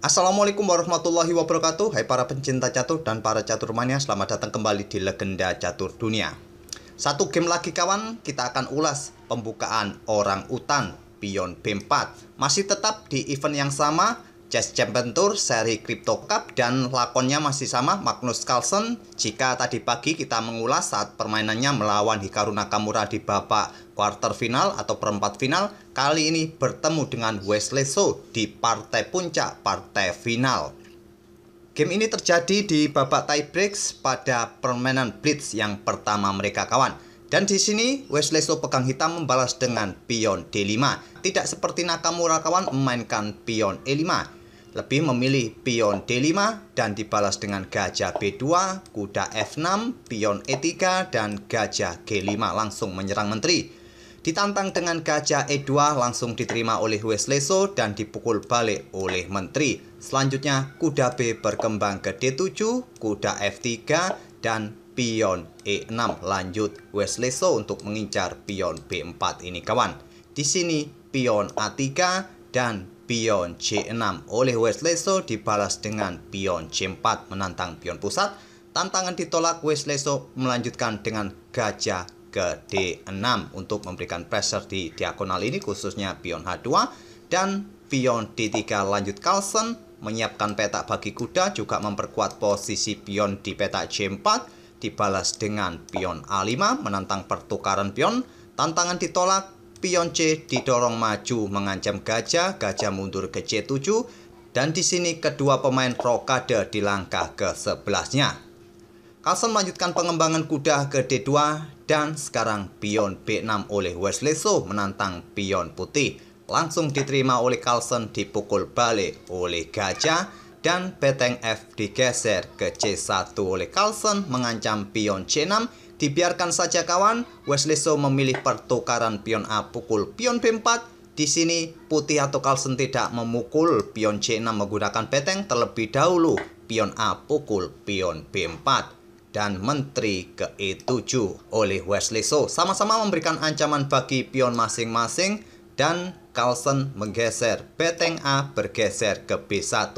Assalamualaikum warahmatullahi wabarakatuh. Hai para pencinta catur dan para catur mania, selamat datang kembali di Legenda Catur Dunia. Satu game lagi kawan, kita akan ulas pembukaan orang utan pion B4. Masih tetap di event yang sama, Chess Champion Tour seri Crypto Cup, dan lakonnya masih sama, Magnus Carlsen. Jika tadi pagi kita mengulas saat permainannya melawan Hikaru Nakamura di babak quarter final atau perempat final, kali ini bertemu dengan Wesley So di partai puncak partai final. Game ini terjadi di babak tiebreaks pada permainan blitz yang pertama mereka kawan. Dan di sini Wesley So pegang hitam membalas dengan pion D5. Tidak seperti Nakamura kawan memainkan pion E5. Lebih memilih pion D5 dan dibalas dengan gajah B2, kuda F6, pion E3, dan gajah G5 langsung menyerang menteri. Ditantang dengan gajah E2 langsung diterima oleh Wesley So dan dipukul balik oleh menteri. Selanjutnya kuda B berkembang ke D7, kuda F3, dan pion E6. Lanjut Wesley So untuk mengincar pion B4 ini kawan. Di sini pion A3 dan pion C6 oleh Wesley So dibalas dengan pion C4 menantang pion pusat. Tantangan ditolak, Wesley So melanjutkan dengan gajah ke D6 untuk memberikan pressure di diagonal ini, khususnya pion H2, dan pion D3. Lanjut Carlsen menyiapkan petak bagi kuda, juga memperkuat posisi pion di petak C4, dibalas dengan pion A5 menantang pertukaran pion. Tantangan ditolak, pion C didorong maju mengancam gajah, gajah mundur ke C7, dan di sini kedua pemain rokade di langkah ke-11-nya. Carlsen melanjutkan pengembangan kuda ke D2 dan sekarang pion B6 oleh Wesley So menantang pion putih. Langsung diterima oleh Carlsen, dipukul balik oleh gajah, dan beteng F digeser ke C1 oleh Carlsen mengancam pion C6. Dibiarkan saja kawan, Wesley So memilih pertukaran pion A pukul pion B4. Di sini putih atau Carlsen tidak memukul pion C6 menggunakan beteng, terlebih dahulu pion A pukul pion B4 dan menteri ke E7 oleh Wesley So. Sama-sama memberikan ancaman bagi pion masing-masing dan Carlsen menggeser beteng A bergeser ke B1.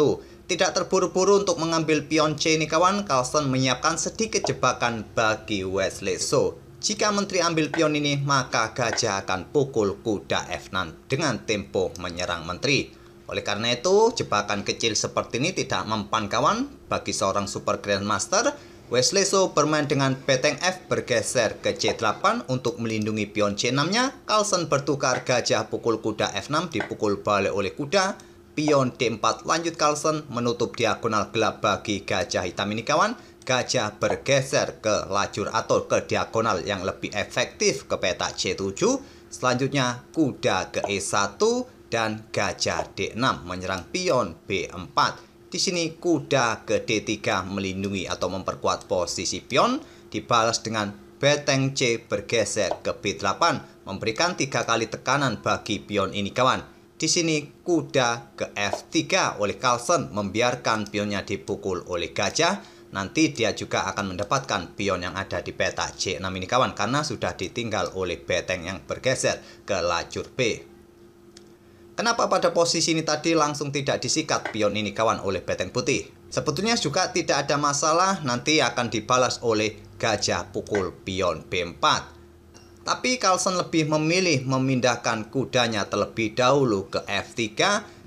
Tidak terburu-buru untuk mengambil pion C ini kawan, Carlsen menyiapkan sedikit jebakan bagi Wesley So. Jika menteri ambil pion ini, maka gajah akan pukul kuda F6 dengan tempo menyerang menteri. Oleh karena itu, jebakan kecil seperti ini tidak mempan kawan bagi seorang super grandmaster. Wesley So bermain dengan beteng F bergeser ke C8 untuk melindungi pion C6-nya. Carlsen bertukar gajah pukul kuda F6 dipukul balik oleh kuda. Pion D4 lanjut Carlsen menutup diagonal gelap bagi gajah hitam ini kawan. Gajah bergeser ke lajur atau ke diagonal yang lebih efektif ke petak C7. Selanjutnya kuda ke E1 dan gajah D6 menyerang pion B4. Di sini kuda ke D3 melindungi atau memperkuat posisi pion, dibalas dengan beteng C bergeser ke B8 memberikan 3 kali tekanan bagi pion ini kawan. Di sini kuda ke F3 oleh Carlsen membiarkan pionnya dipukul oleh gajah. Nanti dia juga akan mendapatkan pion yang ada di peta C6 ini kawan, karena sudah ditinggal oleh beteng yang bergeser ke lajur B. Kenapa pada posisi ini tadi langsung tidak disikat pion ini kawan oleh beteng putih? Sebetulnya juga tidak ada masalah, nanti akan dibalas oleh gajah pukul pion B4. Tapi Carlsen lebih memilih memindahkan kudanya terlebih dahulu ke F3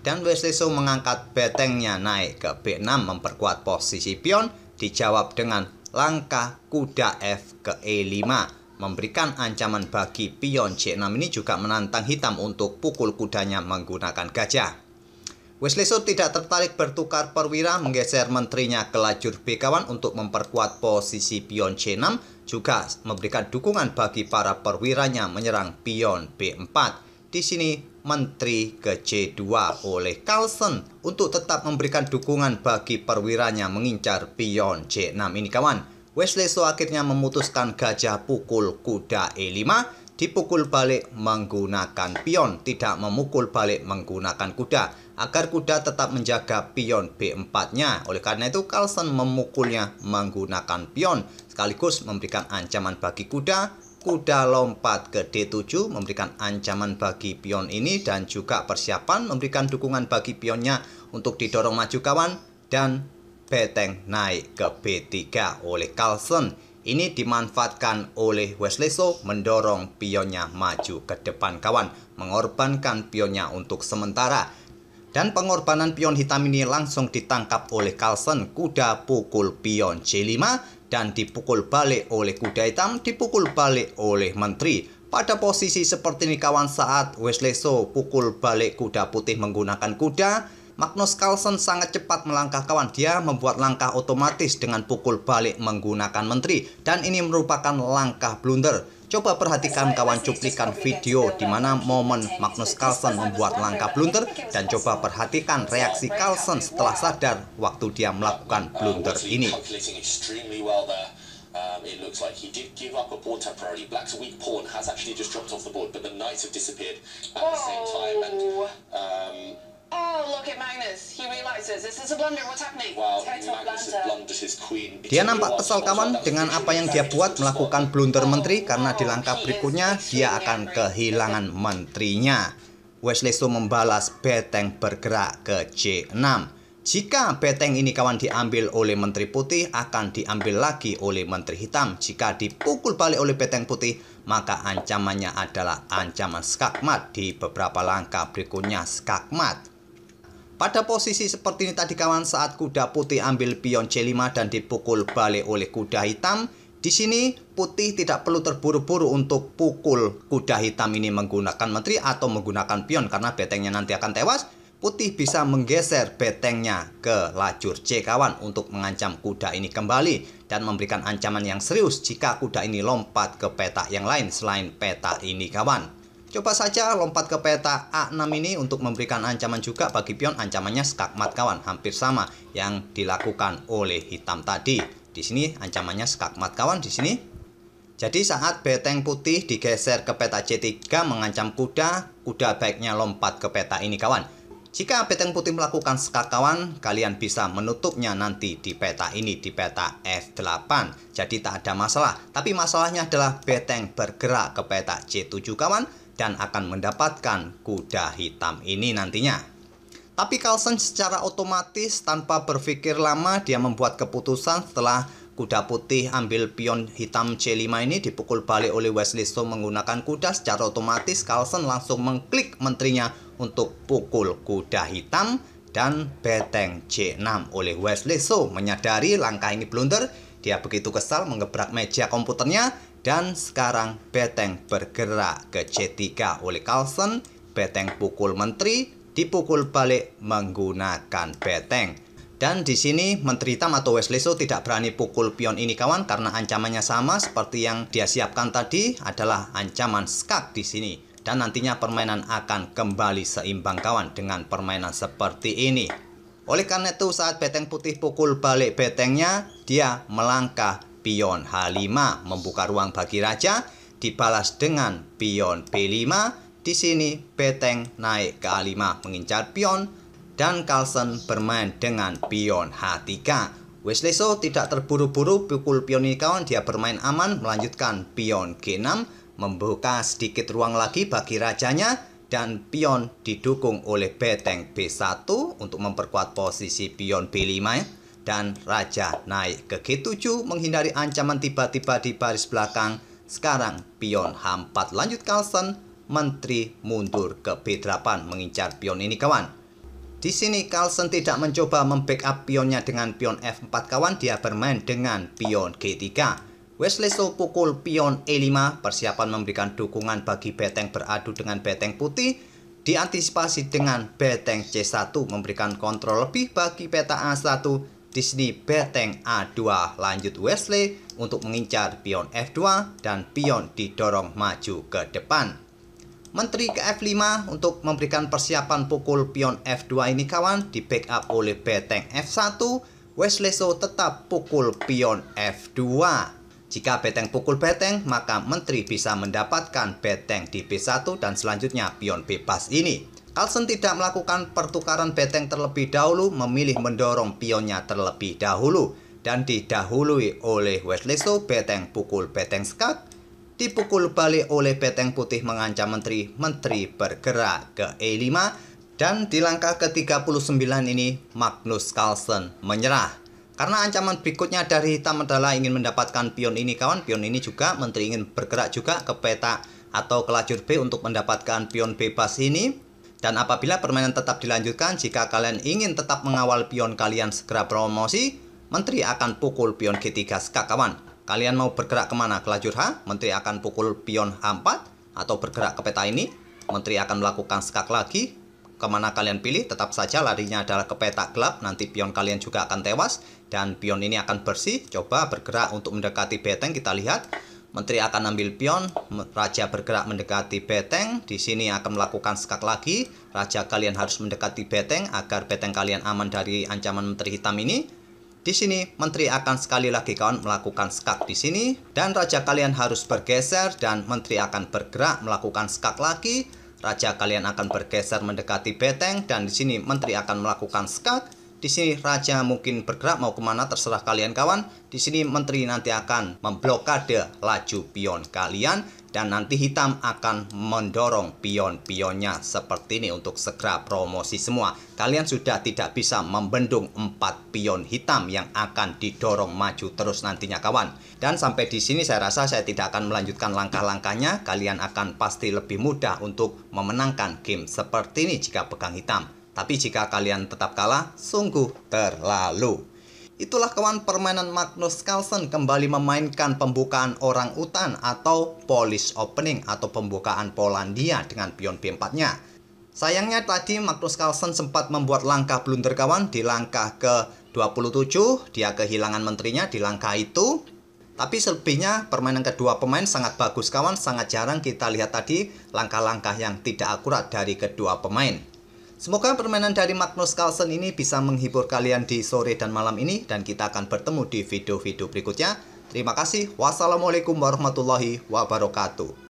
dan Wesley So mengangkat betengnya naik ke B6 memperkuat posisi pion. Dijawab dengan langkah kuda F ke E5. Memberikan ancaman bagi pion C6 ini, juga menantang hitam untuk pukul kudanya menggunakan gajah. Wesley So tidak tertarik bertukar perwira, menggeser menterinya ke lajur B kawan untuk memperkuat posisi pion C6, juga memberikan dukungan bagi para perwiranya menyerang pion B4. Di sini menteri ke C2 oleh Carlsen untuk tetap memberikan dukungan bagi perwiranya mengincar pion C6 ini kawan. Wesley So akhirnya memutuskan gajah pukul kuda E5, dipukul balik menggunakan pion, tidak memukul balik menggunakan kuda, agar kuda tetap menjaga pion B4-nya. Oleh karena itu Carlsen memukulnya menggunakan pion, sekaligus memberikan ancaman bagi kuda. Kuda lompat ke D7 memberikan ancaman bagi pion ini dan juga persiapan memberikan dukungan bagi pionnya untuk didorong maju kawan, dan beteng naik ke B3 oleh Carlsen. Ini dimanfaatkan oleh Wesley So mendorong pionnya maju ke depan kawan, mengorbankan pionnya untuk sementara. Dan pengorbanan pion hitam ini langsung ditangkap oleh Carlsen. Kuda pukul pion C5 dan dipukul balik oleh kuda hitam, dipukul balik oleh menteri. Pada posisi seperti ini kawan, saat Wesley So pukul balik kuda putih menggunakan kuda, Magnus Carlsen sangat cepat melangkah kawan. Dia membuat langkah otomatis dengan pukul balik menggunakan menteri. Dan ini merupakan langkah blunder. Coba perhatikan kawan cuplikan video di mana momen Magnus Carlsen membuat langkah blunder. Dan coba perhatikan reaksi Carlsen setelah sadar waktu dia melakukan blunder ini. It looks like he did give up a pawn temporarily. Black's weak pawn has actually just dropped off the board, but the knights have disappeared at the same time. And oh, look at Magnus. He realizes this is a blunder. What's happening? wow, Magnus has blundered his queen. Dia nampak kesal kawan dengan apa yang dia buat, melakukan blunder menteri, karena di langkah berikutnya dia akan kehilangan menterinya. Wesley So membalas beteng bergerak ke C6. Jika beteng ini kawan diambil oleh menteri putih, akan diambil lagi oleh menteri hitam. Jika dipukul balik oleh beteng putih, maka ancamannya adalah ancaman skakmat. Di beberapa langkah berikutnya skakmat. Pada posisi seperti ini tadi kawan, saat kuda putih ambil pion C5 dan dipukul balik oleh kuda hitam, di sini putih tidak perlu terburu-buru untuk pukul kuda hitam ini menggunakan menteri atau menggunakan pion, karena betengnya nanti akan tewas. Putih bisa menggeser betengnya ke lajur C kawan untuk mengancam kuda ini kembali dan memberikan ancaman yang serius jika kuda ini lompat ke peta yang lain selain peta ini kawan. Coba saja lompat ke peta A6 ini untuk memberikan ancaman juga bagi pion. Ancamannya skakmat kawan, hampir sama yang dilakukan oleh hitam tadi. Di sini ancamannya skakmat kawan di sini. Jadi saat beteng putih digeser ke peta C3 mengancam kuda, kuda baiknya lompat ke peta ini kawan. Jika beteng putih melakukan skak kawan, kalian bisa menutupnya nanti di peta ini, di peta F8. Jadi tak ada masalah. Tapi masalahnya adalah beteng bergerak ke peta C7 kawan dan akan mendapatkan kuda hitam ini nantinya. Tapi Carlsen secara otomatis tanpa berpikir lama dia membuat keputusan setelah kuda putih ambil pion hitam C5 ini dipukul balik oleh Wesley So menggunakan kuda. Secara otomatis Carlsen langsung mengklik menterinya untuk pukul kuda hitam dan beteng C6 oleh Wesley So. Menyadari langkah ini blunder, dia begitu kesal mengebrak meja komputernya dan sekarang beteng bergerak ke C3 oleh Carlsen. Beteng pukul menteri dipukul balik menggunakan beteng. Dan di sini menteri hitam atau Wesley So tidak berani pukul pion ini kawan karena ancamannya sama seperti yang dia siapkan tadi, adalah ancaman skak di sini. Dan nantinya permainan akan kembali seimbang kawan dengan permainan seperti ini. Oleh karena itu saat beteng putih pukul balik betengnya, dia melangkah pion H5 membuka ruang bagi raja, dibalas dengan pion B5. Di sini beteng naik ke A5 mengincar pion. Dan Carlsen bermain dengan pion H3. Wesley So tidak terburu-buru pukul pion ini kawan. Dia bermain aman melanjutkan pion G6. Membuka sedikit ruang lagi bagi rajanya. Dan pion didukung oleh beteng B1 untuk memperkuat posisi pion B5. Dan raja naik ke G7 menghindari ancaman tiba-tiba di baris belakang. Sekarang pion H4 lanjut Carlsen. Menteri mundur ke B8 mengincar pion ini kawan. Di sini Carlsen tidak mencoba membackup pionnya dengan pion F4 kawan, dia bermain dengan pion G3. Wesley So pukul pion E5, persiapan memberikan dukungan bagi beteng beradu dengan beteng putih. Diantisipasi dengan beteng C1 memberikan kontrol lebih bagi peta A1. Di sini beteng A2 lanjut Wesley untuk mengincar pion F2 dan pion didorong maju ke depan. Menteri ke F5 untuk memberikan persiapan pukul pion F2 ini kawan, di backup oleh beteng F1. Wesley So tetap pukul pion F2. Jika beteng pukul beteng, maka menteri bisa mendapatkan beteng di B1 dan selanjutnya pion bebas ini. Carlsen tidak melakukan pertukaran beteng terlebih dahulu, memilih mendorong pionnya terlebih dahulu. Dan didahului oleh Wesley So, beteng pukul beteng skak. Dipukul balik oleh beteng putih mengancam menteri. Menteri bergerak ke E5 Dan di langkah ke-39 ini Magnus Carlsen menyerah. Karena ancaman berikutnya dari hitam adalah ingin mendapatkan pion ini kawan. Pion ini juga menteri ingin bergerak juga ke petak atau ke lajur B untuk mendapatkan pion bebas ini. Dan apabila permainan tetap dilanjutkan, jika kalian ingin tetap mengawal pion kalian segera promosi, menteri akan pukul pion G3 skak kawan. Kalian mau bergerak kemana? Ke lajur H, menteri akan pukul pion H4. Atau bergerak ke peta ini, menteri akan melakukan skak lagi. Kemana kalian pilih, tetap saja larinya adalah ke petak gelap. Nanti pion kalian juga akan tewas. Dan pion ini akan bersih. Coba bergerak untuk mendekati beteng. Kita lihat. Menteri akan ambil pion. Raja bergerak mendekati beteng. Di sini akan melakukan skak lagi. Raja kalian harus mendekati beteng agar beteng kalian aman dari ancaman menteri hitam ini. Di sini menteri akan sekali lagi kawan melakukan skak di sini. Dan raja kalian harus bergeser. Dan menteri akan bergerak melakukan skak lagi. Raja kalian akan bergeser mendekati beteng dan di sini menteri akan melakukan skak. Di sini raja mungkin bergerak mau kemana terserah kalian kawan. Di sini menteri nanti akan memblokade laju pion kalian dan nanti hitam akan mendorong pion-pionnya seperti ini untuk segera promosi semua. Kalian sudah tidak bisa membendung 4 pion hitam yang akan didorong maju terus nantinya kawan. Dan sampai di sini saya rasa saya tidak akan melanjutkan langkah-langkahnya. Kalian akan pasti lebih mudah untuk memenangkan game seperti ini jika pegang hitam. Tapi jika kalian tetap kalah, sungguh terlalu. Itulah kawan permainan Magnus Carlsen kembali memainkan pembukaan orang utan atau Polish Opening atau pembukaan Polandia dengan pion B4-nya. Sayangnya tadi Magnus Carlsen sempat membuat langkah blunder kawan di langkah ke-27. Dia kehilangan menterinya di langkah itu. Tapi selebihnya permainan kedua pemain sangat bagus kawan. Sangat jarang kita lihat tadi langkah-langkah yang tidak akurat dari kedua pemain. Semoga permainan dari Magnus Carlsen ini bisa menghibur kalian di sore dan malam ini. Dan kita akan bertemu di video-video berikutnya. Terima kasih. Wassalamualaikum warahmatullahi wabarakatuh.